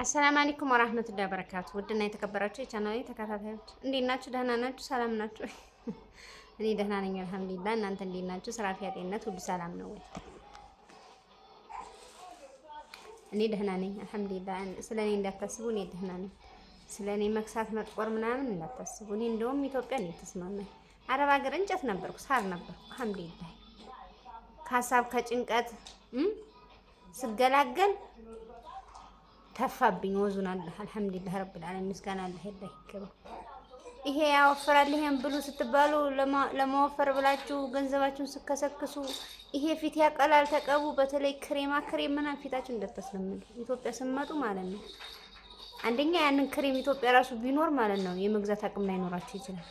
አሰላሙ አለይኩም ወራህመቱላሂ ወበረካቱ። ውድና የተከበራችሁ የቻናሌ ተከታታዮች እንዴት ናችሁ? ደህና ናችሁ? ሰላም ናችሁ? እኔ ደህና ነኝ አልሐምዱሊላህ። እናንተ እንዴት ናችሁ? ስራ፣ ጤንነት ሁሉ ሰላም ነው ወይ? እኔ ደህና ነኝ አልሐምዱሊላህ። ስለኔ እንዳታስቡ፣ እኔ ደህና ነኝ። ስለኔ መክሳት መጥቆር ምናምን እንዳታስቡ። እኔ እንደውም ኢትዮጵያ ነው የተስማማኝ። አረብ ሀገር እንጨት ነበርኩ፣ ሳር ነበርኩ። አልሐምዱሊላህ ከሀሳብ ከጭንቀት ስገላገል ተፋብኝ ወዙን አላህ አልሐምዱሊላህ ረብል ዓለሚን ምስጋና አላህ ይገባው። ይሄ ያወፍራል ይሄን ብሉ ስትባሉ ለማወፈር ብላችሁ ገንዘባችሁን ስከሰክሱ ይሄ ፊት ያቀላል ተቀቡ። በተለይ ክሬም ምናምን ፊታችሁን እንዳታስለምዱ ኢትዮጵያ ስመጡ ማለት ነው። አንደኛ ያንን ክሬም ኢትዮጵያ ራሱ ቢኖር ማለት ነው የመግዛት አቅም ላይኖራችሁ ይችላል።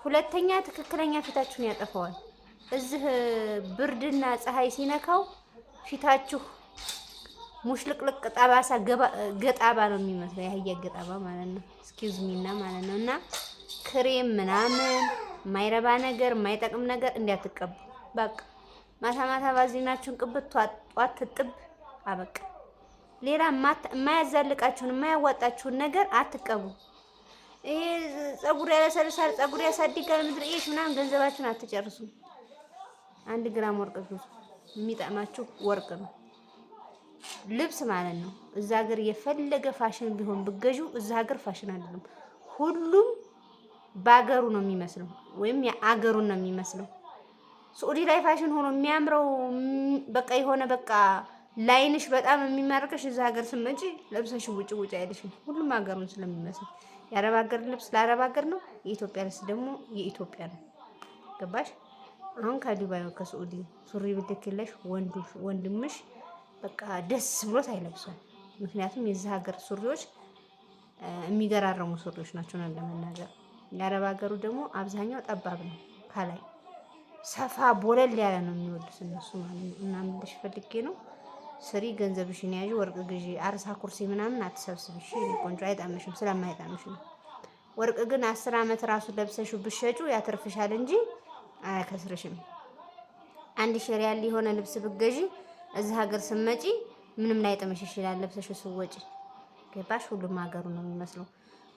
ሁለተኛ ትክክለኛ ፊታችሁን ያጠፋዋል። እዚህ ብርድና ፀሐይ ሲነካው ፊታችሁ ሙሽልቅልቅ ጠባሳ ገጣባ ነው የሚመስለው፣ ያህያ ገጣባ ማለት ነው። ኤክስኪውዝ ሚና ማለት ነው። እና ክሬም ምናምን የማይረባ ነገር የማይጠቅም ነገር እንዲያትቀቡ። በቃ ማታ ማታ ባዚናችሁን ቅብት ጧት ትጥብ አበቃ። ሌላ የማያዛልቃችሁን የማያዋጣችሁን ነገር አትቀቡ። ይሄ ፀጉር ያለሰልሳል፣ ፀጉር ያሳድጋል፣ ምድር ኢሽ ምናምን ገንዘባችሁን አትጨርሱ። 1 ግራም ወርቅ ግዙ። የሚጠቅማችሁ ወርቅ ነው። ልብስ ማለት ነው። እዛ ሀገር የፈለገ ፋሽን ቢሆን ብገዡ እዛ ሀገር ፋሽን አይደለም። ሁሉም ባገሩ ነው የሚመስለው ወይም የአገሩን ነው የሚመስለው። ሱዑዲ ላይ ፋሽን ሆኖ የሚያምረው በቃ የሆነ በቃ ላይንሽ በጣም የሚማርከሽ እዛ ሀገር ስትመጪ ለብሰሽ ውጭ አይልሽም። ሁሉም ሀገሩን ስለሚመስል የአረብ ሀገር ልብስ ለአረብ ሀገር ነው፣ የኢትዮጵያ ልብስ ደግሞ የኢትዮጵያ ነው። ገባሽ? አሁን ከዱባይ ከሱዑዲ ሱሪ ብትልክለሽ ወንድምሽ በቃ ደስ ብሎት አይለብሱም። ምክንያቱም የዚህ ሀገር ሱሪዎች የሚገራረሙ ሱሪዎች ናቸው ነው ለመናገር። የአረብ ሀገሩ ደግሞ አብዛኛው ጠባብ ነው፣ ከላይ ሰፋ ቦለል ያለ ነው የሚወዱት እነሱ ማለት ነው። እና ምንድሽ ፈልጌ ነው ስሪ፣ ገንዘብሽን ያዢ፣ ወርቅ ግዢ። አርሳ ኩርሲ ምናምን አትሰብስብሽ ቆንጆ፣ አይጣምሽም ስለማይጣምሽ ነው። ወርቅ ግን 10 ዓመት ራሱ ለብሰሽው ብትሸጩ ያተርፍሻል እንጂ አያከስርሽም። 1000 ሪያል የሆነ ልብስ ብትገዢ እዚህ ሀገር ስትመጪ ምንም ላይ ጥምሽ ይችላል ለብሰሽው ስትወጪ። ገባሽ? ሁሉም ሀገሩ ነው የሚመስለው።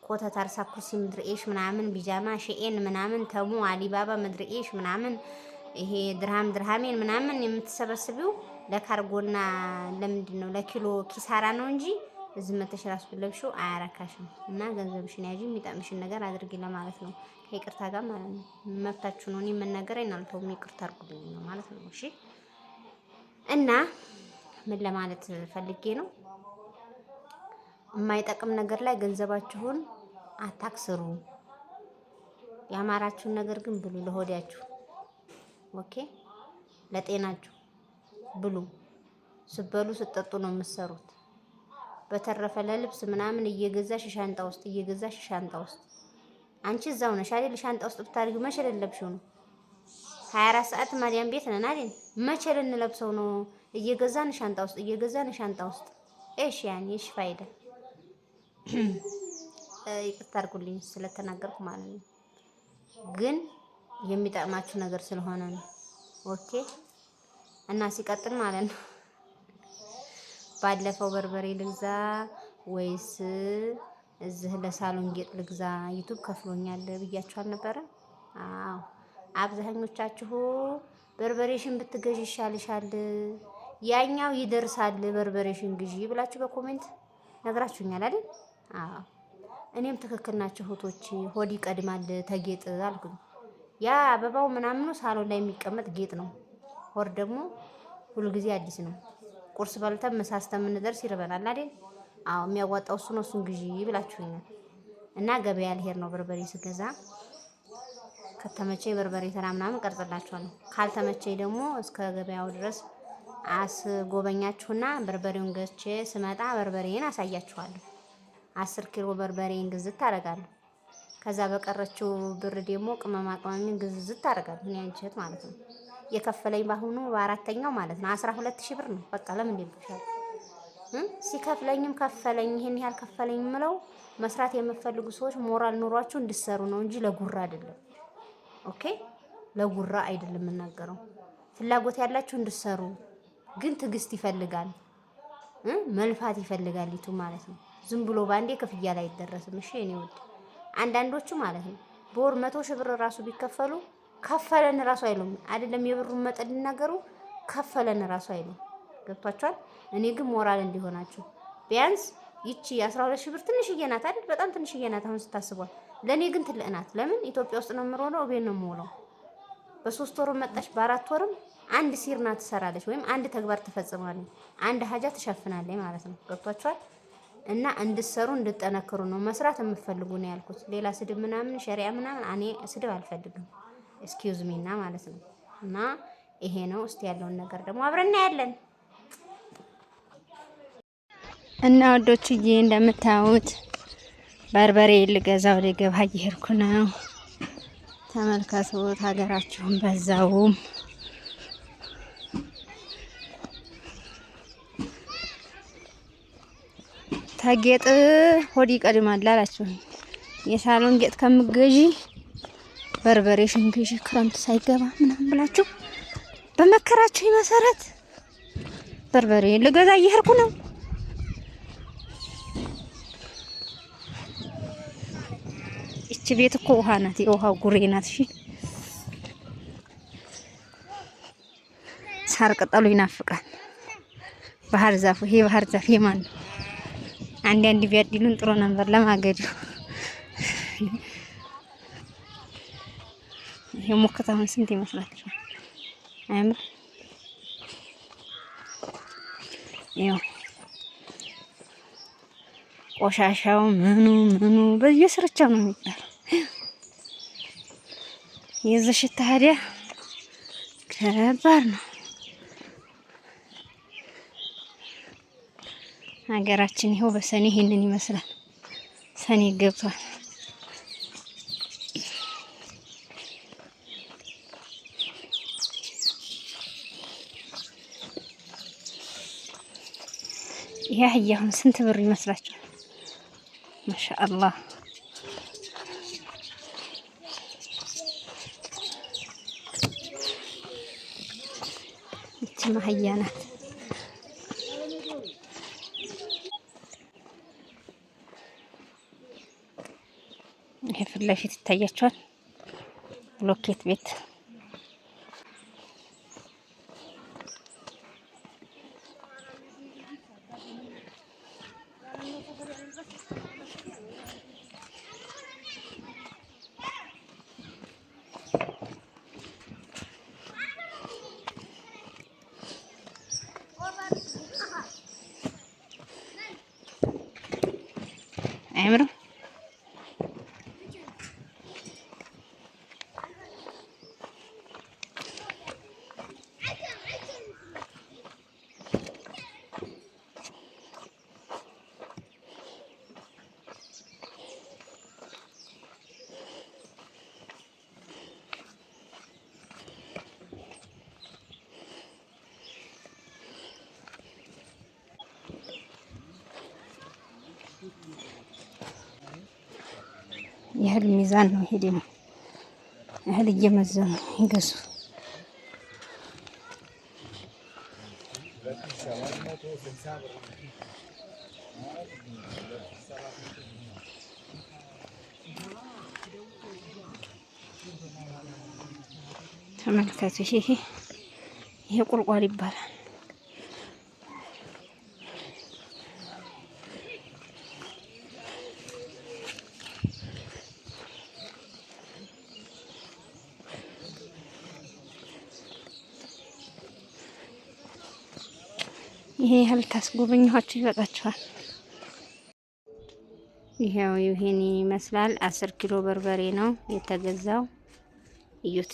ኮተት፣ አርሳ ኩርሲ፣ ምድርኤሽ ምናምን ቢጃማ፣ ሼኤን ምናምን፣ ተሙ፣ አሊባባ፣ ምድርኤሽ ምናምን ይሄ ድርሃሜን ምናምን የምትሰበስቢው ለካርጎና ለምንድን ነው ለኪሎ ኪሳራ ነው እንጂ እዚህ መተሽ ራስ ብለብሽው አያረካሽም። እና ገንዘብሽን ያዢ፣ የሚጠምሽን ነገር አድርጊ ለማለት ነው። ከይቅርታ ጋር ማለት ነው። መብታችሁ ነው። እኔ መናገር አይናልተውም፣ ይቅርታ አድርጉልኝ ነው ማለት ነው። እሺ። እና ምን ለማለት ፈልጌ ነው፣ የማይጠቅም ነገር ላይ ገንዘባችሁን አታክስሩ። ያማራችሁን ነገር ግን ብሉ፣ ለሆዳችሁ ኦኬ፣ ለጤናችሁ ብሉ። ስትበሉ ስትጠጡ ነው የምትሰሩት። በተረፈ ለልብስ ምናምን እየገዛሽ ሻንጣ ውስጥ አንቺ እዛው ነሽ አይደል? ሻንጣ ውስጥ ብታደርጊው መቼ ልለብሽው ነው? 24 ሰዓት ማዲያም ቤት ነን አይደል? መቼ ልንለብሰው ነው? እየገዛን ሻንጣ ውስጥ እሺ፣ ያኔ እሺ፣ ፋይዳ ይቅርታ አድርጉልኝ ስለተናገርኩ ማለት ነው። ግን የሚጠቅማችሁ ነገር ስለሆነ ነው። ኦኬ። እና ሲቀጥል ማለት ነው ባለፈው በርበሬ ልግዛ ወይስ እዚህ ለሳሎን ጌጥ ልግዛ ዩቲዩብ ከፍሎኛል ብያችሁ አልነበረ? አዎ። አብዛኞቻችሁ በርበሬሽን ብትገዢ ይሻልሻል፣ ያኛው ይደርሳል፣ በርበሬሽን ግዢ ብላችሁ በኮሜንት ነግራችሁኛል አይደል? አዎ። እኔም ትክክል ናቸው እህቶቼ። ሆድ ይቀድማል ተጌጥ አልኩኝ። ያ አበባው ምናምኑ ሳሎን ላይ የሚቀመጥ ጌጥ ነው። ሆድ ደግሞ ሁሉ ጊዜ አዲስ ነው። ቁርስ በልተን ምሳ እስከምንደርስ ይርበናል አይደል? አዎ። የሚያዋጣው እሱ ነው፣ እሱን ግዢ ብላችሁኛል። እና ገበያ ልሄድ ነው በርበሬ ስገዛ። ከተመቸኝ በርበሬ ተራ ምናምን ቀርጽላችኋለሁ። ካልተመቸኝ ደግሞ እስከ ገበያው ድረስ አስጎበኛችሁና በርበሬውን ገዝቼ ስመጣ በርበሬን አሳያችኋለሁ። 10 ኪሎ በርበሬን ግዝት አደርጋለሁ። ከዛ በቀረችው ብር ደግሞ ቅመማ ቅመምን ግዝት አደርጋለሁ። እኔ አንቺት ማለት ነው። የከፈለኝ ባሁኑ በአራተኛው ማለት ነው 12000 ብር ነው። በቃ ለምን ይልብሻል? ሲከፍለኝም ከፈለኝ፣ ይሄን ያህል ከፈለኝ የምለው መስራት የምትፈልጉ ሰዎች ሞራል ኑሯችሁ እንድትሰሩ ነው እንጂ ለጉራ አይደለም። ኦኬ፣ ለጉራ አይደለም የምናገረው። ፍላጎት ያላችሁ እንድትሰሩ ግን ትዕግስት ይፈልጋል። መልፋት ይፈልጋል ዩቱብ ማለት ነው። ዝም ብሎ ባንዴ ክፍያ ላይ አይደረስም። እሺ እኔ ውድ አንዳንዶቹ ማለት ነው በወር 100 ሺህ ብር ራሱ ቢከፈሉ ከፈለን ራሱ አይሉም። አይደለም የብሩን መጠን ሊናገሩ ከፈለን ራሱ አይሉም። ገብቷቸዋል። እኔ ግን ሞራል እንዲሆናችሁ ቢያንስ ይቺ 12 ሺህ ብር ትንሽዬ ናት አይደል? በጣም ትንሽዬ ናት አሁን ስታስቧል። ለእኔ ግን ትልቅ ናት። ለምን ኢትዮጵያ ውስጥ ነው የምሮነው፣ እቤት ነው የምውለው። በ3 ወርም መጣች በ4 ወርም አንድ ሲርና ትሰራለች ወይም አንድ ተግባር ትፈጽማለች፣ አንድ ሀጃ ትሸፍናለች ማለት ነው። ገብቷቸዋል። እና እንድትሰሩ እንድትጠነክሩ ነው መስራት የምትፈልጉ ነው ያልኩት። ሌላ ስድብ ምናምን ሸሪያ ምናምን እኔ ስድብ አልፈልግም። ኤክስኪውዝ ሚና ማለት ነው። እና ይሄ ነው። እስቲ ያለውን ነገር ደግሞ አብረን እናያለን። እና ወዶችዬ እንደምታዩት በርበሬ ልገዛ ወደ ገበያ እየሄድኩ ነው። ተመልከቱት። ሀገራችሁን በዛውም ታጌጥ ሆዲ ይቀድማል አላችሁ። የሳሎን ጌጥ ከምገዢ በርበሬሽን ግዢ ክረምት ሳይገባ ምናምን ብላችሁ በመከራችሁ መሰረት በርበሬ ልገዛ እየሄድኩ ነው። እቺ ቤት እኮ ውሃ ናት፣ የውሃው ጉሬ ናት። እሺ ሳር ቅጠሉ ይናፍቃል። ባህር ዛፍ፣ ይሄ ባህር ዛፍ የማን ነው? አንድ ቢያድሉን ጥሩ ነበር ለማገዱ። ይሄ ሞከታውን ስንት ይመስላችኋል? አያምር? ያው ቆሻሻው ምኑ በየስርቻው ነው የሚባለው። የዚህ ሽታ ታዲያ ከባድ ነው። ሀገራችን ይኸው በሰኔ ይሄንን ይመስላል። ሰኔ ገብቷል። ይሄ አህያውን ስንት ብር ይመስላችኋል? ማሻአላህ እቺ አህያ ናት። ይሄ ፊት ለፊት ይታያችኋል። ብሎኬት ቤት አያምርም? የእህል ሚዛን ነው። ይሄ ደግሞ እህል እየመዘኑ ይገዙ። ተመልከቱ። ይሄ ቁልቋል ይባላል። ይሄ ያህል ታስጎበኛችሁ ይበቃችኋል። ይሄው ይሄን ይመስላል። 10 ኪሎ በርበሬ ነው የተገዛው። እዩት።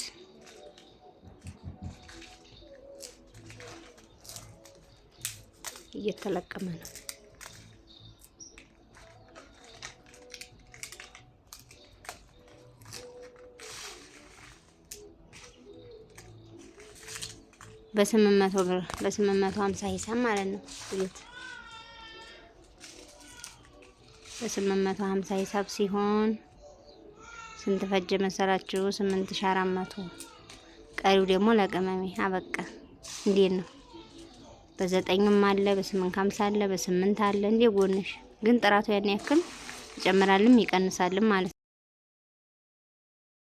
እየተለቀመ ነው። በ800 ብር በ850 ሂሳብ ማለት ነው። እዩት። በ850 ሂሳብ ሲሆን ስንት ፈጀ መሰላችሁ? 8400። ቀሪው ደግሞ ለቅመሜ አበቃ። እንዴት ነው? በ9ም አለ፣ በ850 አለ፣ በ8 አለ። እንደ ጎንሽ ግን ጥራቱ ያን ያክል ይጨምራልም ይቀንሳልም ማለት ነው።